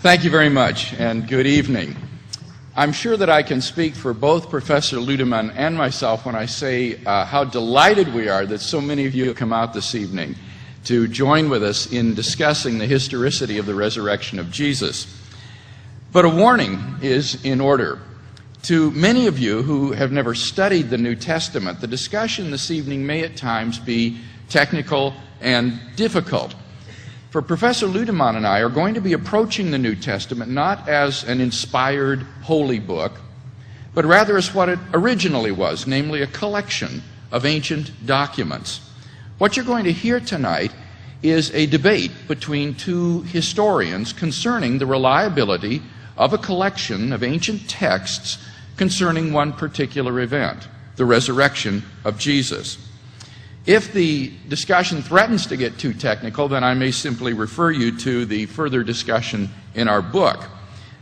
Thank you very much, and good evening. I'm sure that I can speak for both Professor Ludemann and myself when I say how delighted we are that so many of you have come out this evening to join with us in discussing the historicity of the resurrection of Jesus. But a warning is in order. To many of you who have never studied the New Testament, the discussion this evening may at times be technical and difficult. For Professor Ludemann and I are going to be approaching the New Testament not as an inspired holy book, but rather as what it originally was, namely a collection of ancient documents. What you're going to hear tonight is a debate between two historians concerning the reliability of a collection of ancient texts concerning one particular event, the resurrection of Jesus. If the discussion threatens to get too technical, then I may simply refer you to the further discussion in our book.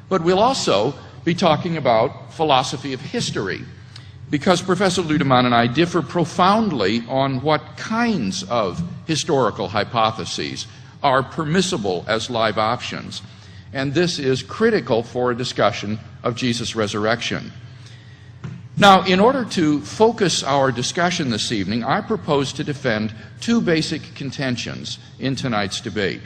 But we'll also be talking about philosophy of history, because Professor Ludemann and I differ profoundly on what kinds of historical hypotheses are permissible as live options. And this is critical for a discussion of Jesus' resurrection. Now, in order to focus our discussion this evening, I propose to defend two basic contentions in tonight's debate.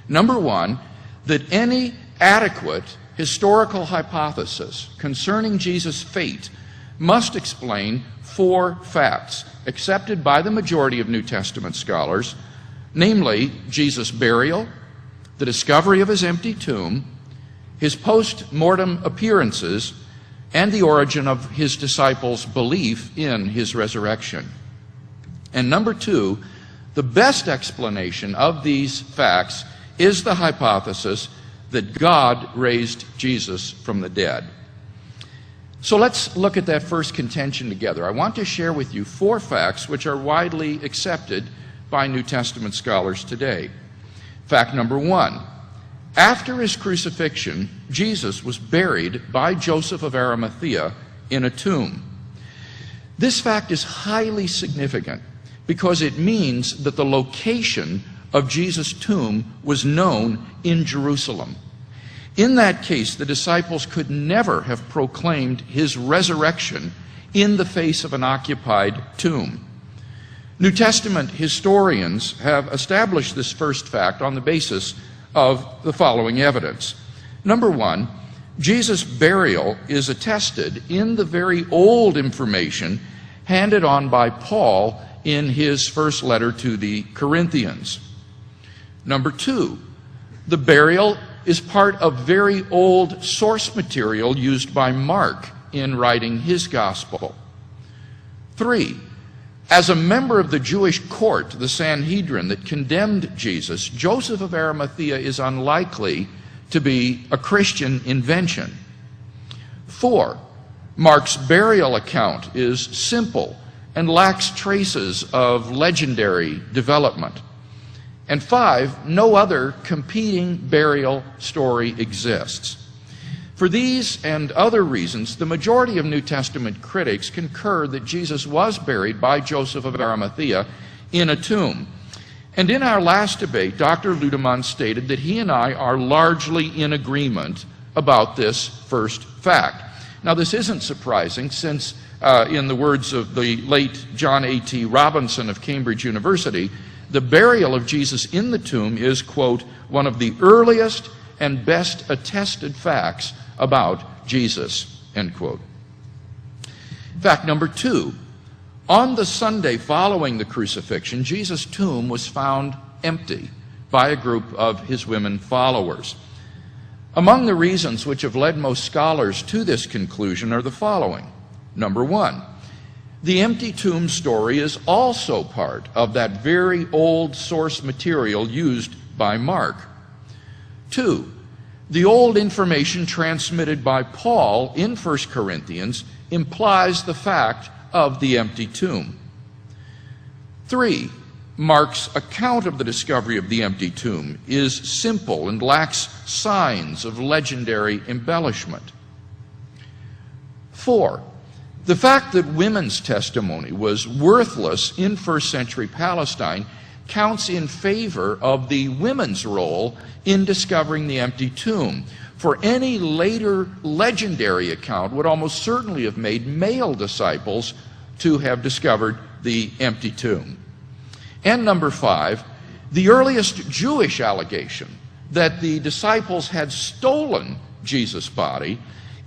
Number one, that any adequate historical hypothesis concerning Jesus' fate must explain four facts accepted by the majority of New Testament scholars, namely Jesus' burial, the discovery of his empty tomb, his post-mortem appearances, and the origin of his disciples' belief in his resurrection. And number two, the best explanation of these facts is the hypothesis that God raised Jesus from the dead. So let's look at that first contention together. I want to share with you four facts which are widely accepted by New Testament scholars today. Fact number one: after his crucifixion, Jesus was buried by Joseph of Arimathea in a tomb. This fact is highly significant because it means that the location of Jesus' tomb was known in Jerusalem. In that case, the disciples could never have proclaimed his resurrection in the face of an occupied tomb. New Testament historians have established this first fact on the basis of the following evidence. Number one, Jesus' burial is attested in the very old information handed on by Paul in his first letter to the Corinthians. Number two, the burial is part of very old source material used by Mark in writing his gospel. Three, as a member of the Jewish court, the Sanhedrin, that condemned Jesus, Joseph of Arimathea is unlikely to be a Christian invention. Four, Mark's burial account is simple and lacks traces of legendary development. And five, no other competing burial story exists. For these and other reasons, the majority of New Testament critics concur that Jesus was buried by Joseph of Arimathea in a tomb. And in our last debate, Dr. Ludemann stated that he and I are largely in agreement about this first fact. Now, this isn't surprising since, in the words of the late John A.T. Robinson of Cambridge University, the burial of Jesus in the tomb is, quote, one of the earliest and best attested facts about Jesus, end quote. Fact number two: on the Sunday following the crucifixion, Jesus' tomb was found empty by a group of his women followers. Among the reasons which have led most scholars to this conclusion are the following. Number one, the empty tomb story is also part of that very old source material used by Mark. Two, the old information transmitted by Paul in 1 Corinthians implies the fact of the empty tomb. Three, Mark's account of the discovery of the empty tomb is simple and lacks signs of legendary embellishment. Four, the fact that women's testimony was worthless in first century Palestine counts in favor of the women's role in discovering the empty tomb. for any later legendary account would almost certainly have made male disciples to have discovered the empty tomb. And number 5, the earliest Jewish allegation that the disciples had stolen Jesus' body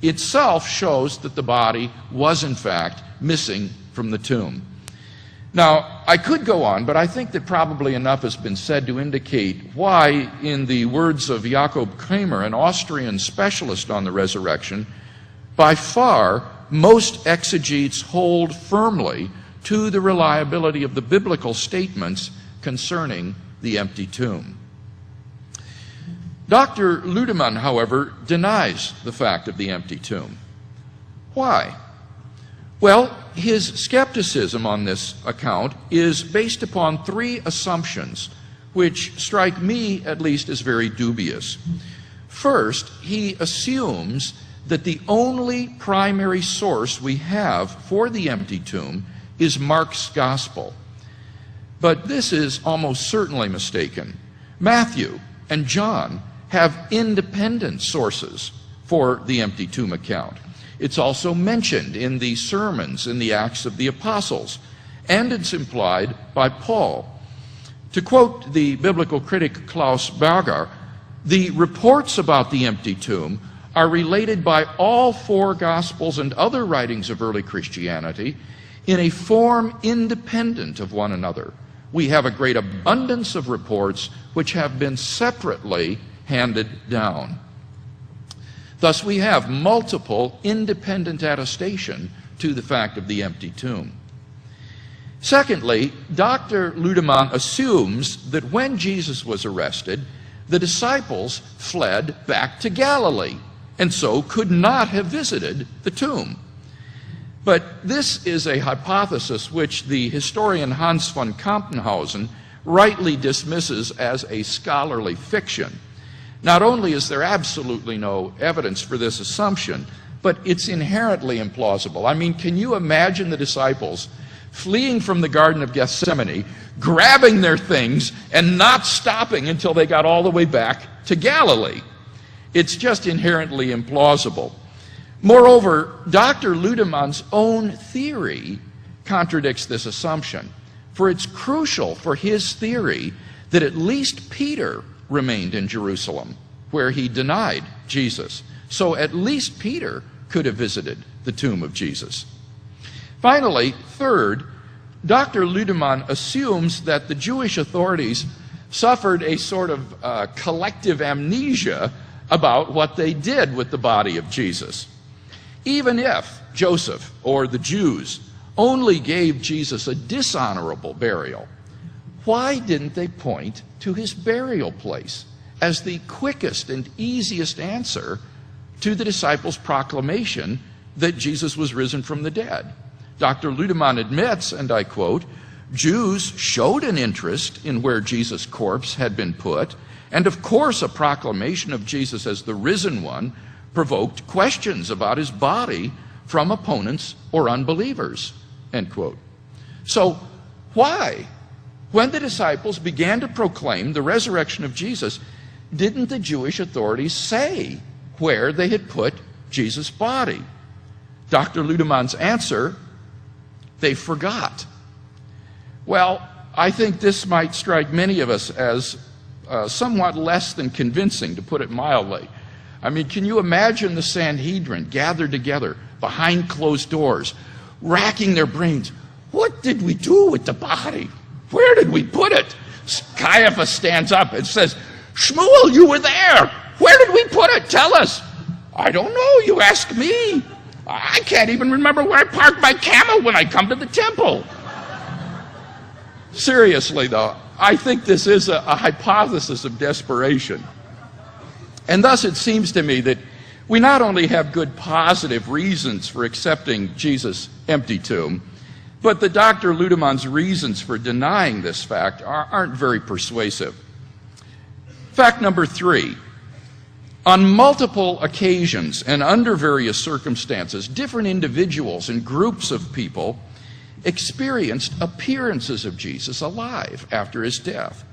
itself shows that the body was in fact missing from the tomb. Now, I could go on, but I think that probably enough has been said to indicate why, in the words of Jakob Kramer, an Austrian specialist on the resurrection, by far most exegetes hold firmly to the reliability of the biblical statements concerning the empty tomb. Dr. Ludemann, however, denies the fact of the empty tomb. Why? Well, his skepticism on this account is based upon 3 assumptions, which strike me at least as very dubious. First, he assumes that the only primary source we have for the empty tomb is Mark's gospel. But this is almost certainly mistaken. Matthew and John have independent sources for the empty tomb account. It's also mentioned in the sermons in the Acts of the Apostles, and it's implied by Paul. To quote the biblical critic Klaus Berger, the reports about the empty tomb are related by all 4 Gospels and other writings of early Christianity in a form independent of one another. We have a great abundance of reports which have been separately handed down. Thus, we have multiple independent attestation to the fact of the empty tomb. Secondly, Dr. Ludemann assumes that when Jesus was arrested, the disciples fled back to Galilee, and so could not have visited the tomb. But this is a hypothesis which the historian Hans von Kampenhausen rightly dismisses as a scholarly fiction. Not only is there absolutely no evidence for this assumption, but it's inherently implausible. I mean, can you imagine the disciples fleeing from the Garden of Gethsemane, grabbing their things, and not stopping until they got all the way back to Galilee? It's just inherently implausible. Moreover, Dr. Ludemann's own theory contradicts this assumption, for it's crucial for his theory that at least Peter remained in Jerusalem, where he denied Jesus. So at least Peter could have visited the tomb of Jesus. Finally, third, Dr. Ludemann assumes that the Jewish authorities suffered a sort of collective amnesia about what they did with the body of Jesus. Even if Joseph or the Jews only gave Jesus a dishonorable burial, why didn't they point to his burial place as the quickest and easiest answer to the disciples' proclamation that Jesus was risen from the dead? Dr. Ludemann admits, and I quote, "Jews showed an interest in where Jesus' corpse had been put, and of course a proclamation of Jesus as the risen one provoked questions about his body from opponents or unbelievers," end quote. So why, when the disciples began to proclaim the resurrection of Jesus, didn't the Jewish authorities say where they had put Jesus' body? Dr. Ludemann's answer: they forgot. Well, I think this might strike many of us as somewhat less than convincing, to put it mildly. I mean, can you imagine the Sanhedrin gathered together behind closed doors, racking their brains? What did we do with the body? Where did we put it? Caiaphas stands up and says, "Shmuel, you were there. Where did we put it? Tell us." "I don't know. You ask me. I can't even remember where I parked my camel when I come to the temple." Seriously, though, I think this is a hypothesis of desperation. And thus it seems to me that we not only have good positive reasons for accepting Jesus' empty tomb, but that Dr. Ludemann's reasons for denying this fact aren't very persuasive. Fact number 3. On multiple occasions and under various circumstances, different individuals and groups of people experienced appearances of Jesus alive after his death.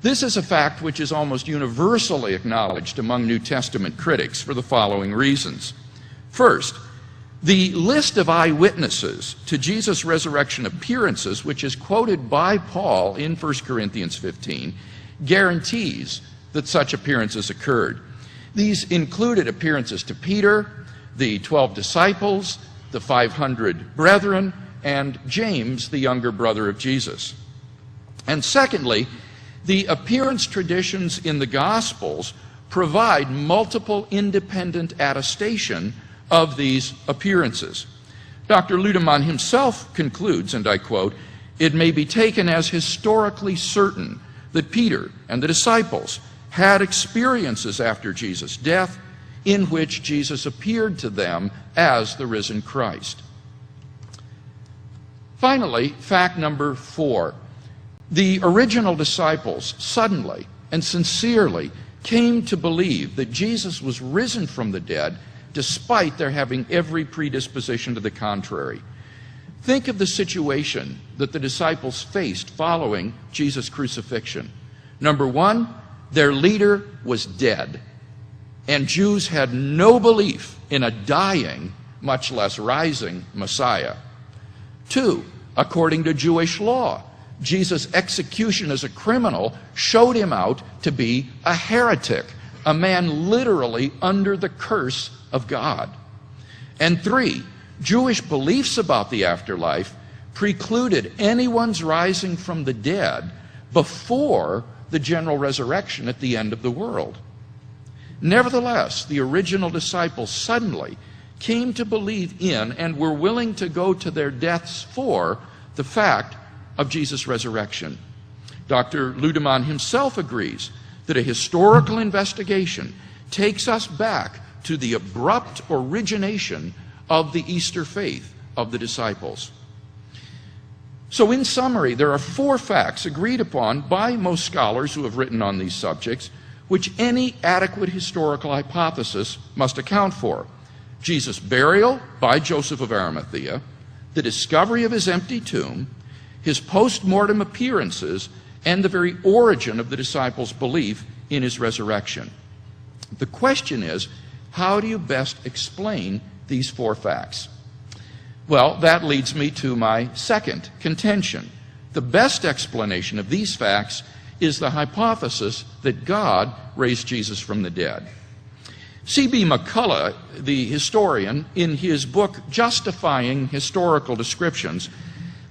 This is a fact which is almost universally acknowledged among New Testament critics for the following reasons. First, the list of eyewitnesses to Jesus' resurrection appearances, which is quoted by Paul in 1 Corinthians 15, guarantees that such appearances occurred. These included appearances to Peter, the 12 disciples, the 500 brethren, and James, the younger brother of Jesus. And secondly, the appearance traditions in the Gospels provide multiple independent attestation of these appearances. Dr. Ludemann himself concludes, and I quote, "It may be taken as historically certain that Peter and the disciples had experiences after Jesus' death in which Jesus appeared to them as the risen Christ." Finally, fact number 4. The original disciples suddenly and sincerely came to believe that Jesus was risen from the dead despite their having every predisposition to the contrary. Think of the situation that the disciples faced following Jesus' crucifixion. Number one, their leader was dead, and Jews had no belief in a dying, much less rising, Messiah. 2, according to Jewish law, Jesus' execution as a criminal showed him out to be a heretic, a man literally under the curse of God. And 3, Jewish beliefs about the afterlife precluded anyone's rising from the dead before the general resurrection at the end of the world. Nevertheless, the original disciples suddenly came to believe in and were willing to go to their deaths for the fact of Jesus' resurrection. Dr. Ludemann himself agrees that a historical investigation takes us back to the abrupt origination of the Easter faith of the disciples. So in summary, there are 4 facts agreed upon by most scholars who have written on these subjects, which any adequate historical hypothesis must account for. Jesus' burial by Joseph of Arimathea, the discovery of his empty tomb, his post-mortem appearances, and the very origin of the disciples' belief in his resurrection. The question is, how do you best explain these 4 facts? Well, that leads me to my second contention. The best explanation of these facts is the hypothesis that God raised Jesus from the dead. C.B. McCullough, the historian, in his book Justifying Historical Descriptions,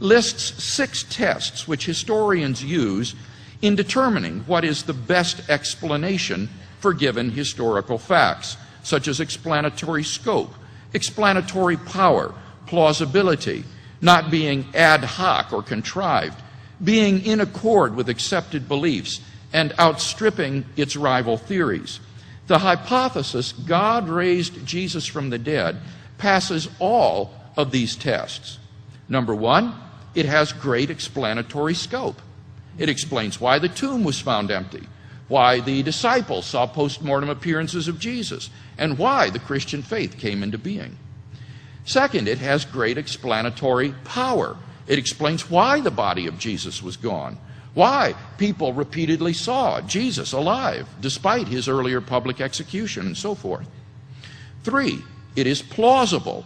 lists 6 tests which historians use in determining what is the best explanation for given historical facts, such as explanatory scope, explanatory power, plausibility, not being ad hoc or contrived, being in accord with accepted beliefs, and outstripping its rival theories. The hypothesis God raised Jesus from the dead passes all of these tests. Number 1, it has great explanatory scope. It explains why the tomb was found empty, why the disciples saw post-mortem appearances of Jesus, and why the Christian faith came into being. Second, it has great explanatory power. It explains why the body of Jesus was gone, why people repeatedly saw Jesus alive despite his earlier public execution, and so forth. 3, it is plausible.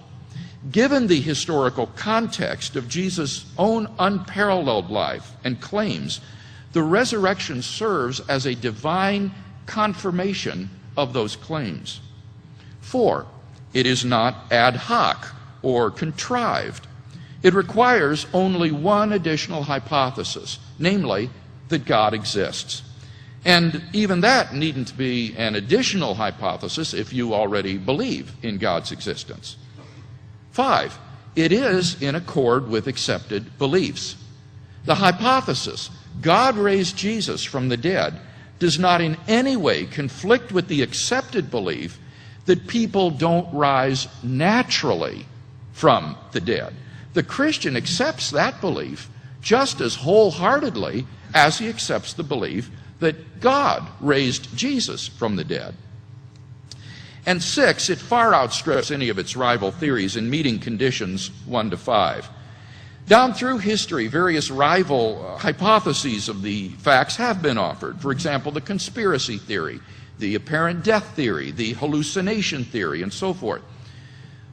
Given the historical context of Jesus' own unparalleled life and claims, the resurrection serves as a divine confirmation of those claims. 4, it is not ad hoc or contrived. It requires only one additional hypothesis, namely that God exists. And even that needn't be an additional hypothesis if you already believe in God's existence. 5, it is in accord with accepted beliefs. The hypothesis, God raised Jesus from the dead, does not in any way conflict with the accepted belief that people don't rise naturally from the dead. The Christian accepts that belief just as wholeheartedly as he accepts the belief that God raised Jesus from the dead. And 6, it far outstrips any of its rival theories in meeting conditions 1 to 5. Down through history, various rival hypotheses of the facts have been offered. For example, the conspiracy theory, the apparent death theory, the hallucination theory, and so forth.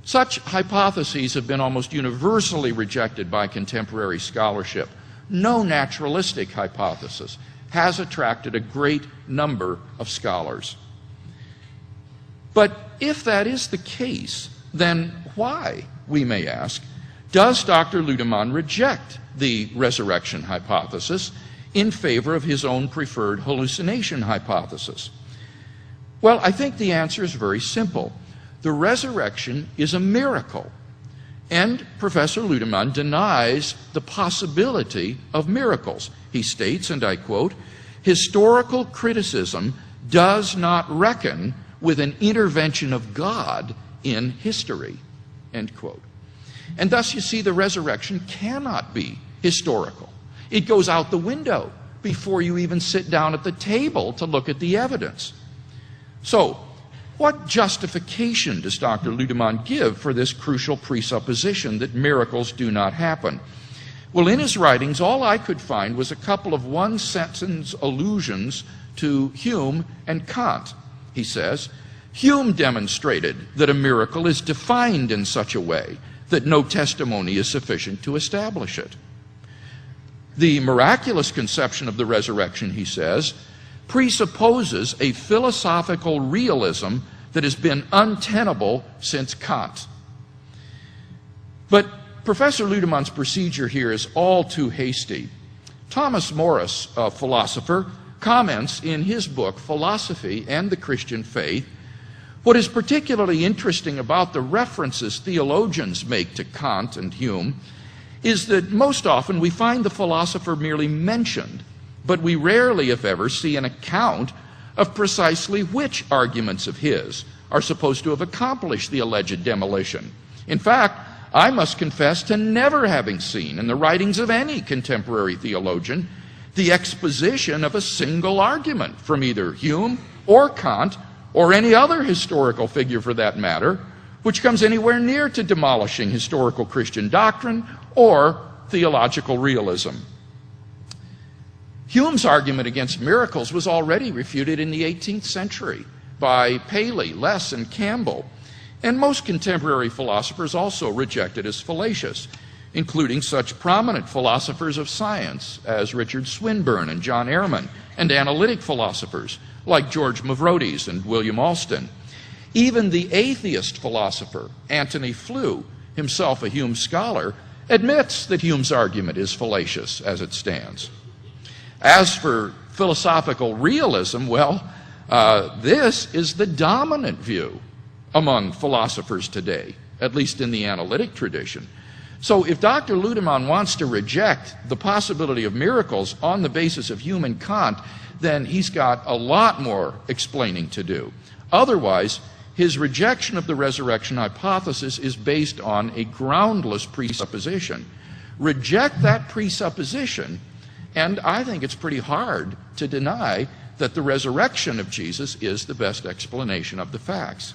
Such hypotheses have been almost universally rejected by contemporary scholarship. No naturalistic hypothesis has attracted a great number of scholars. But if that is the case, then why, we may ask, does Dr. Ludemann reject the resurrection hypothesis in favor of his own preferred hallucination hypothesis? Well, I think the answer is very simple. The resurrection is a miracle, and Professor Ludemann denies the possibility of miracles. He states, and I quote, "Historical criticism does not reckon with an intervention of God in history," end quote. And thus, you see, the resurrection cannot be historical. It goes out the window before you even sit down at the table to look at the evidence. So, what justification does Dr. Ludemann give for this crucial presupposition that miracles do not happen? Well, in his writings, all I could find was a couple of one-sentence allusions to Hume and Kant. He says, Hume demonstrated that a miracle is defined in such a way that no testimony is sufficient to establish it. The miraculous conception of the resurrection, he says, presupposes a philosophical realism that has been untenable since Kant. But Professor Ludemann's procedure here is all too hasty. Thomas Morris, a philosopher, comments in his book, Philosophy and the Christian Faith, what is particularly interesting about the references theologians make to Kant and Hume is that most often we find the philosopher merely mentioned, but we rarely, if ever, see an account of precisely which arguments of his are supposed to have accomplished the alleged demolition. In fact, I must confess to never having seen in the writings of any contemporary theologian the exposition of a single argument from either Hume or Kant or any other historical figure for that matter, which comes anywhere near to demolishing historical Christian doctrine or theological realism. Hume's argument against miracles was already refuted in the 18th century by Paley, Less, and Campbell, and most contemporary philosophers also reject it as fallacious, including such prominent philosophers of science as Richard Swinburne and John Ehrman, and analytic philosophers like George Mavrodes and William Alston. Even the atheist philosopher Antony Flew, himself a Hume scholar, admits that Hume's argument is fallacious as it stands. As for philosophical realism, well, this is the dominant view among philosophers today, at least in the analytic tradition. So if Dr. Ludemann wants to reject the possibility of miracles on the basis of Hume and Kant, then he's got a lot more explaining to do. Otherwise, his rejection of the resurrection hypothesis is based on a groundless presupposition. Reject that presupposition, and I think it's pretty hard to deny that the resurrection of Jesus is the best explanation of the facts.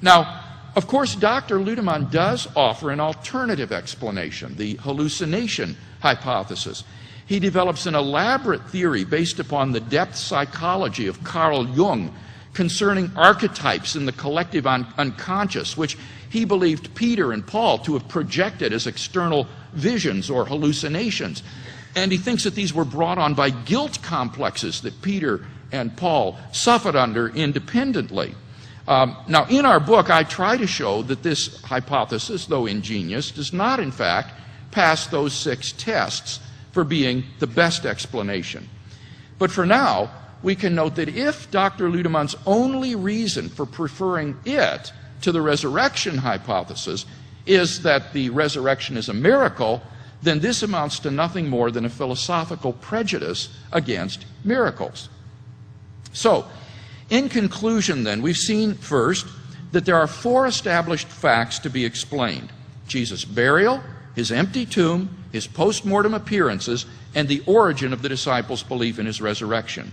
Now, of course, Dr. Ludemann does offer an alternative explanation, the hallucination hypothesis. He develops an elaborate theory based upon the depth psychology of Carl Jung concerning archetypes in the collective unconscious, which he believed Peter and Paul to have projected as external visions or hallucinations. And he thinks that these were brought on by guilt complexes that Peter and Paul suffered under independently. Now, in our book, I try to show that this hypothesis, though ingenious, does not, in fact, pass those 6 tests for being the best explanation. But for now, we can note that if Dr. Ludemann's only reason for preferring it to the resurrection hypothesis is that the resurrection is a miracle, then this amounts to nothing more than a philosophical prejudice against miracles. So, in conclusion, then, we've seen first that there are 4 established facts to be explained: Jesus' burial, his empty tomb, his post-mortem appearances, and the origin of the disciples' belief in his resurrection.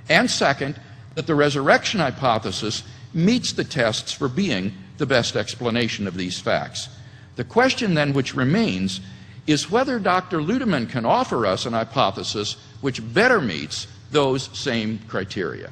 And second, that the resurrection hypothesis meets the tests for being the best explanation of these facts. The question then which remains is whether Dr. Ludeman can offer us an hypothesis which better meets those same criteria.